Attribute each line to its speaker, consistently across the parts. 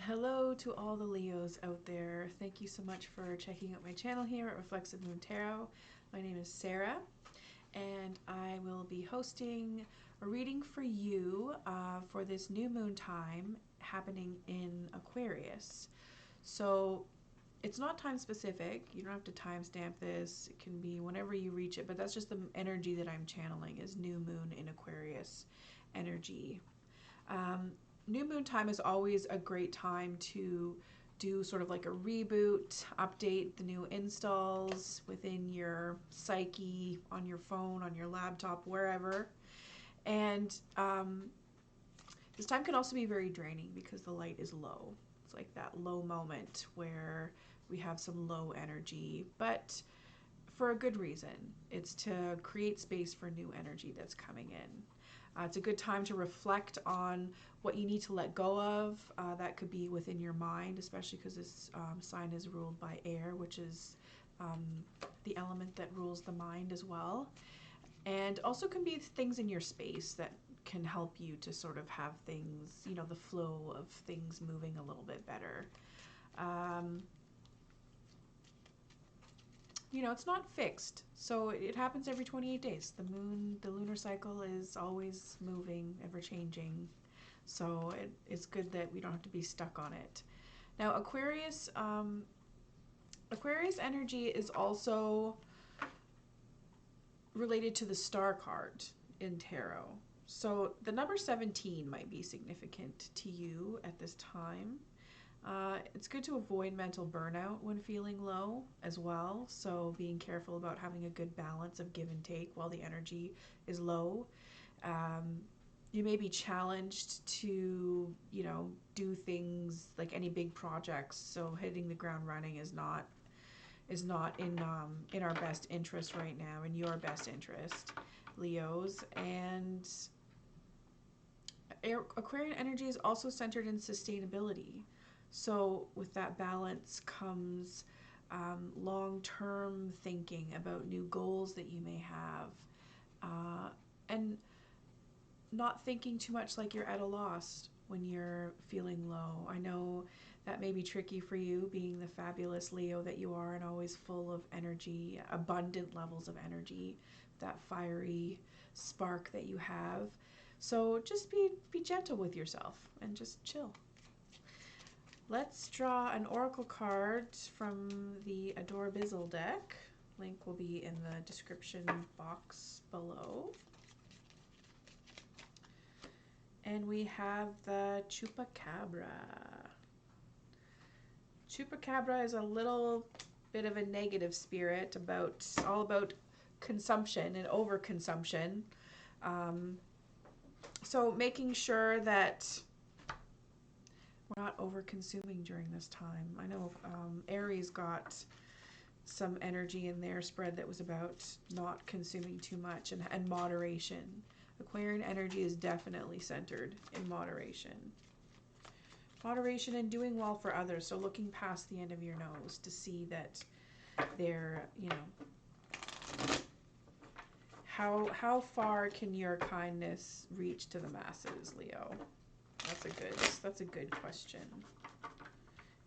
Speaker 1: Hello to all the Leos out there. Thank you so much for checking out my channel here at Reflexive Moon Tarot. My name is Sarah, and I will be hosting a reading for you for this new moon time happening in Aquarius. So it's not time specific. You don't have to timestamp this. It can be whenever you reach it, but that's just the energy that I'm channeling is new moon in Aquarius energy. New moon time is always a great time to do sort of like a reboot, update the new installs within your psyche, on your phone, on your laptop, wherever. And this time can also be very draining because the light is low. It's like that low moment where we have some low energy, but for a good reason. It's to create space for new energy that's coming in. It's a good time to reflect on what you need to let go of. That could be within your mind, especially because this sign is ruled by air, which is the element that rules the mind as well. And also can be things in your space that can help you to sort of have things, you know, the flow of things moving a little bit better. You know, it's not fixed, so it happens every 28 days. The moon, the lunar cycle is always moving, ever changing, so it's good that we don't have to be stuck on it. Now Aquarius energy is also related to the star card in tarot, so the number 17 might be significant to you at this time. It's good to avoid mental burnout when feeling low as well. So being careful about having a good balance of give and take while the energy is low. You may be challenged to, you know, do things like any big projects. So hitting the ground running is not in our best interest right now, in your best interest, Leos. And Aquarian energy is also centered in sustainability. So with that balance comes long-term thinking about new goals that you may have, and not thinking too much like you're at a loss when you're feeling low. I know that may be tricky for you, being the fabulous Leo that you are and always full of energy, abundant levels of energy, that fiery spark that you have. So just be gentle with yourself and just chill. Let's draw an oracle card from the Adore Bizzle deck. Link will be in the description box below. And we have the Chupacabra. Chupacabra is a little bit of a negative spirit, all about consumption and overconsumption. So making sure that we're not over consuming during this time. I know Aries got some energy in their spread that was about not consuming too much and moderation. Aquarian energy is definitely centered in moderation. Moderation and doing well for others. So looking past the end of your nose to see that they're, you know, how far can your kindness reach to the masses, Leo? That's a good question.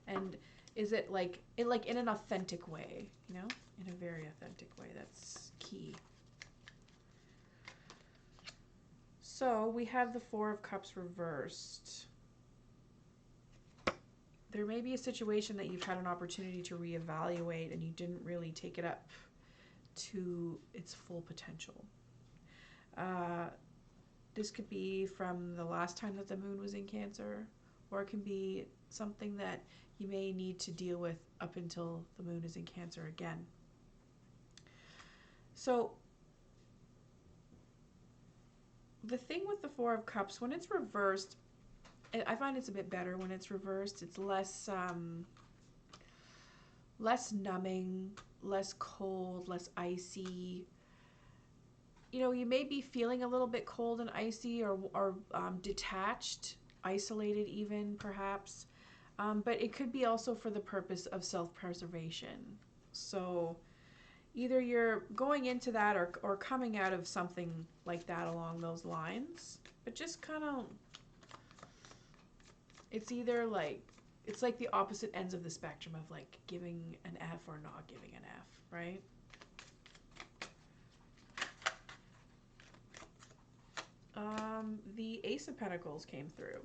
Speaker 1: And is it like in an authentic way, you know? In a very authentic way. That's key. So we have the Four of Cups reversed. There may be a situation that you've had an opportunity to reevaluate and you didn't really take it up to its full potential. This could be from the last time that the moon was in Cancer, or it can be something that you may need to deal with up until the moon is in Cancer again. So the thing with the Four of Cups, when it's reversed, I find it's a bit better when it's reversed. It's less numbing, less cold, less icy. You know, you may be feeling a little bit cold and icy or detached, isolated even, perhaps. But it could be also for the purpose of self-preservation. So either you're going into that or coming out of something like that along those lines. But just kind of, it's either like it's like the opposite ends of the spectrum of like giving an F or not giving an F, right? The Ace of Pentacles came through.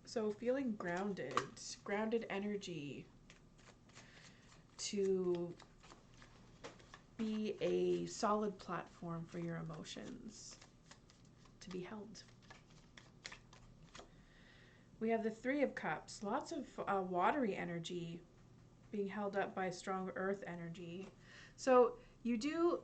Speaker 1: So feeling grounded energy to be a solid platform for your emotions to be held. We have the Three of Cups, lots of watery energy being held up by strong earth energy. So you do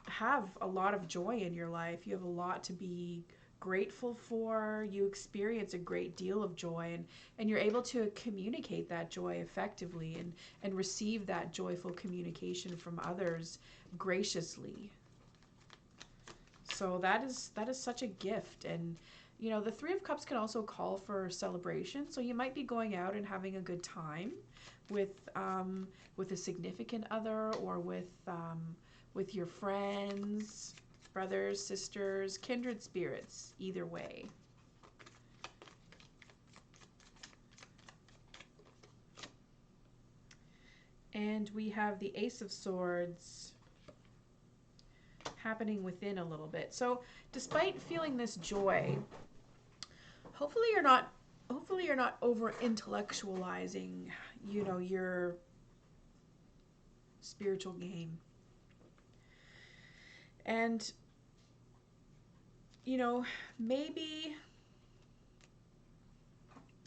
Speaker 1: have a lot of joy in your life. You have a lot to be grateful for. You experience a great deal of joy, and you're able to communicate that joy effectively and receive that joyful communication from others graciously. So that is such a gift. And you know, the Three of Cups can also call for celebration. So you might be going out and having a good time with a significant other, or with your friends, brothers, sisters, kindred spirits, either way. And we have the Ace of Swords happening within a little bit. So despite feeling this joy, hopefully you're not over intellectualizing, you know, your spiritual game. And you know, maybe,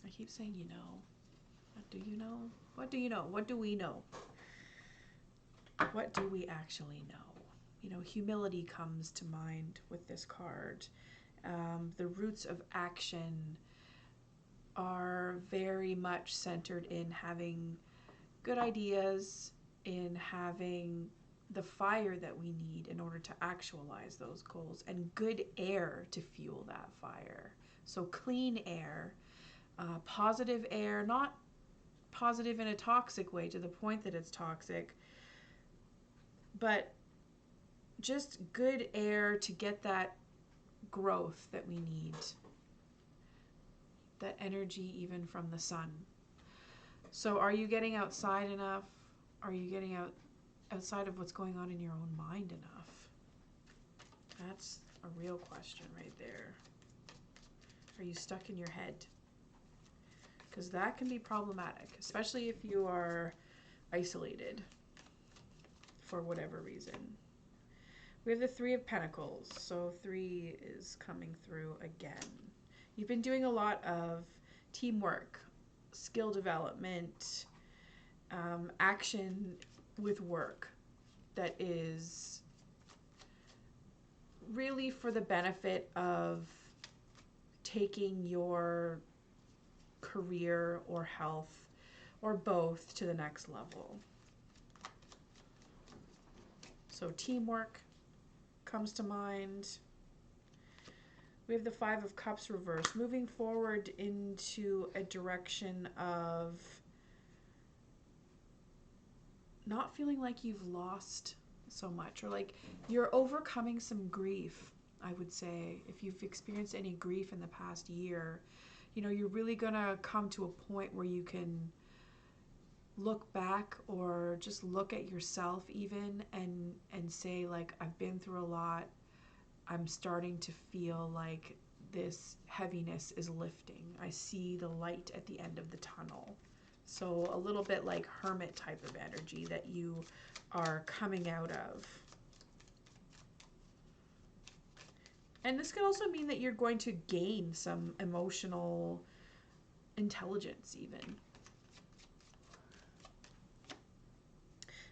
Speaker 1: I keep saying, you know, what do you know? What do you know? What do we know? What do we actually know? You know, humility comes to mind with this card. The roots of action are very much centered in having good ideas, in having the fire that we need in order to actualize those goals, and good air to fuel that fire. So clean air, positive air, not positive in a toxic way to the point that it's toxic, but just good air to get that growth that we need, that energy even from the sun. So are you getting outside enough? Are you getting outside of what's going on in your own mind enough? That's a real question right there. Are you stuck in your head? Because that can be problematic, especially if you are isolated for whatever reason. We have the Three of Pentacles, so 3 is coming through again. You've been doing a lot of teamwork, skill development, action with work that is really for the benefit of taking your career or health or both to the next level. So teamwork comes to mind. We have the Five of Cups reversed, moving forward into a direction of not feeling like you've lost so much, or like you're overcoming some grief. I would say if you've experienced any grief in the past year, you know, you're really gonna come to a point where you can look back or just look at yourself even and say, like, I've been through a lot. I'm starting to feel like this heaviness is lifting. I see the light at the end of the tunnel. So a little bit like hermit type of energy that you are coming out of. And this could also mean that you're going to gain some emotional intelligence even.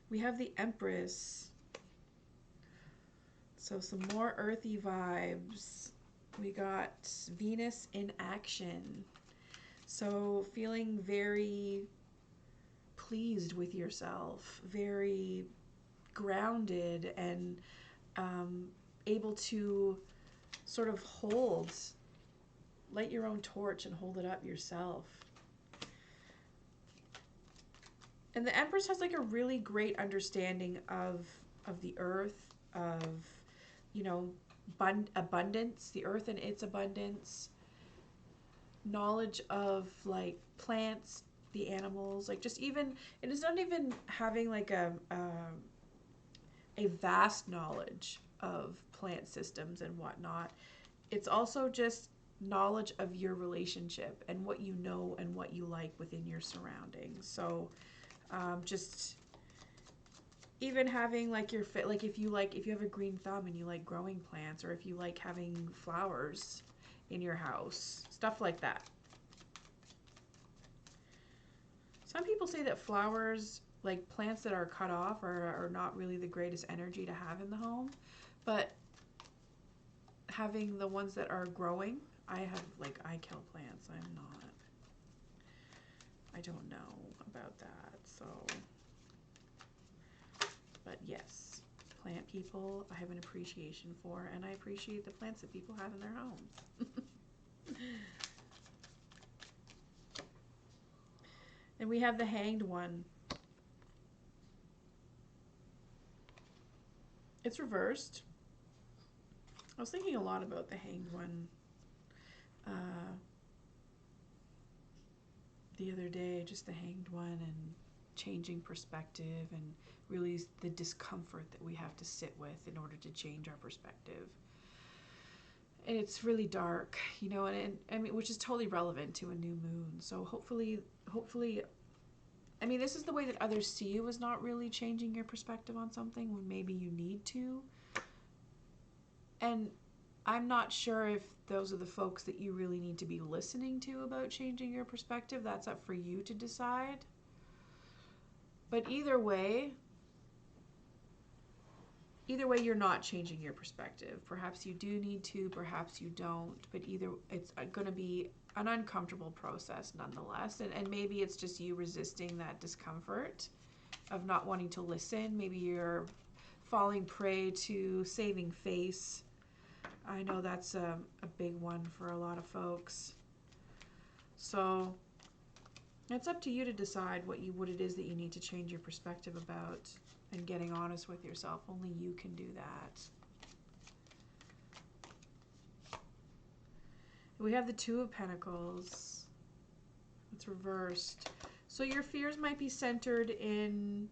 Speaker 1: We have the Empress. So some more earthy vibes. We got Venus in action. So feeling very pleased with yourself, very grounded, and able to sort of light your own torch and hold it up yourself. And the Empress has like a really great understanding of the earth, of, you know, abundance, the earth and its abundance, knowledge of like plants, the animals, like just even, it is not even having like a vast knowledge of plant systems and whatnot. It's also just knowledge of your relationship and what you know and what you like within your surroundings. So just even having like your fit, like if you have a green thumb and you like growing plants, or if you like having flowers in your house, stuff like that. Some people say that flowers, like plants that are cut off, are not really the greatest energy to have in the home, but having the ones that are growing, I kill plants. I don't know about that, so, but yes, plant people I have an appreciation for, and I appreciate the plants that people have in their homes. And we have the Hanged One. It's reversed. I was thinking a lot about the Hanged One the other day, just the Hanged One and changing perspective, and really the discomfort that we have to sit with in order to change our perspective. And it's really dark, you know, and I mean, which is totally relevant to a new moon. So hopefully, I mean, this is the way that others see you, is not really changing your perspective on something when maybe you need to. And I'm not sure if those are the folks that you really need to be listening to about changing your perspective. That's up for you to decide. But either way, you're not changing your perspective. Perhaps you do need to, perhaps you don't, but either it's going to be an uncomfortable process nonetheless. And maybe it's just you resisting that discomfort of not wanting to listen. Maybe you're falling prey to saving face. I know that's a big one for a lot of folks. So it's up to you to decide what it is that you need to change your perspective about, and getting honest with yourself. Only you can do that. We have the Two of Pentacles. It's reversed. So your fears might be centered in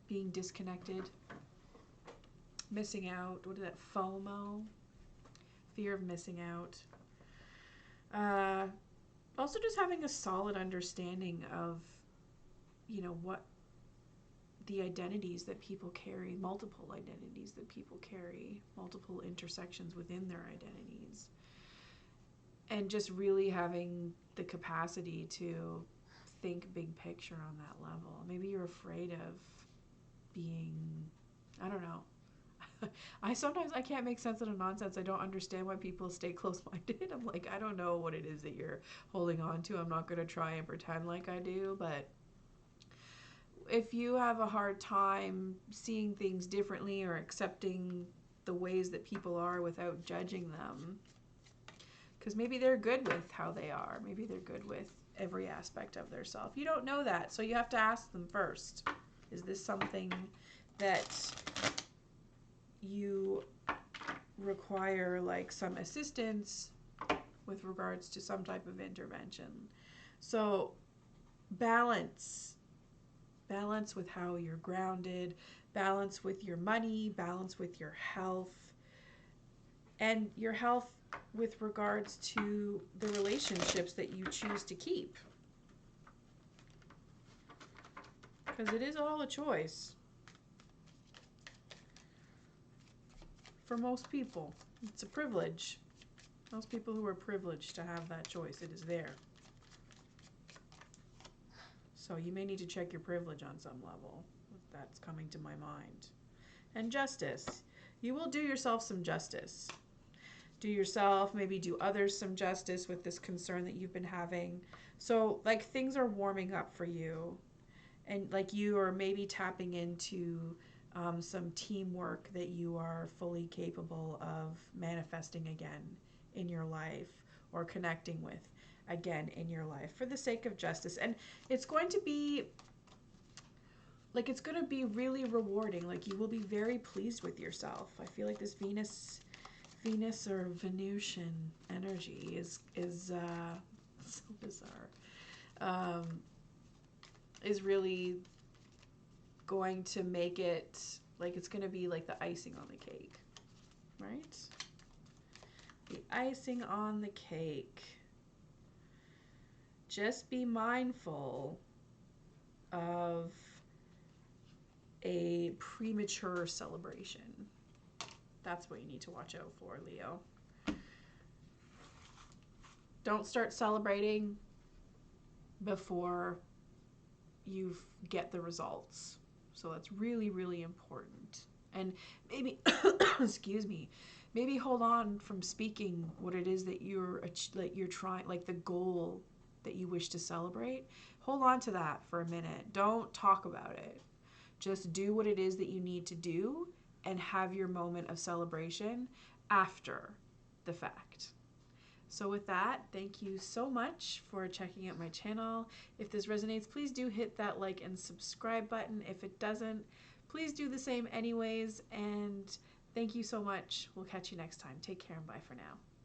Speaker 1: being disconnected, missing out. What is that? FOMO? Fear of missing out. Also just having a solid understanding of, you know, what the identities that people carry, multiple identities that people carry, multiple intersections within their identities. And just really having the capacity to think big picture on that level. Maybe you're afraid of being, I don't know. I can't make sense out of nonsense. I don't understand why people stay close-minded. I'm like, I don't know what it is that you're holding on to. I'm not going to try and pretend like I do, but if you have a hard time seeing things differently or accepting the ways that people are without judging them, because maybe they're good with how they are. Maybe they're good with every aspect of their self. You don't know that, so you have to ask them first. Is this something that you require like some assistance with regards to some type of intervention? So balance with how you're grounded, balance with your money, balance with your health, and your health with regards to the relationships that you choose to keep. Because it is all a choice. For most people, it's a privilege. Most people who are privileged to have that choice, it is there. So you may need to check your privilege on some level. That's coming to my mind. And justice. You will do yourself some justice. Do yourself, maybe do others some justice with this concern that you've been having. So like things are warming up for you. And like you are maybe tapping into some teamwork that you are fully capable of manifesting again in your life, or connecting with again in your life for the sake of justice. And it's going to be really rewarding. Like you will be very pleased with yourself. I feel like this Venus or Venusian energy is so bizarre. is really going to make it, like, it's going to be like the icing on the cake, right? The icing on the cake. Just be mindful of a premature celebration. That's what you need to watch out for, Leo. Don't start celebrating before you get the results. So that's really, really important. And maybe, excuse me, maybe hold on from speaking what it is that you're trying, like the goal that you wish to celebrate. Hold on to that for a minute. Don't talk about it. Just do what it is that you need to do and have your moment of celebration after the fact. So with that, thank you so much for checking out my channel. If this resonates, please do hit that like and subscribe button. If it doesn't, please do the same anyways. And thank you so much. We'll catch you next time. Take care and bye for now.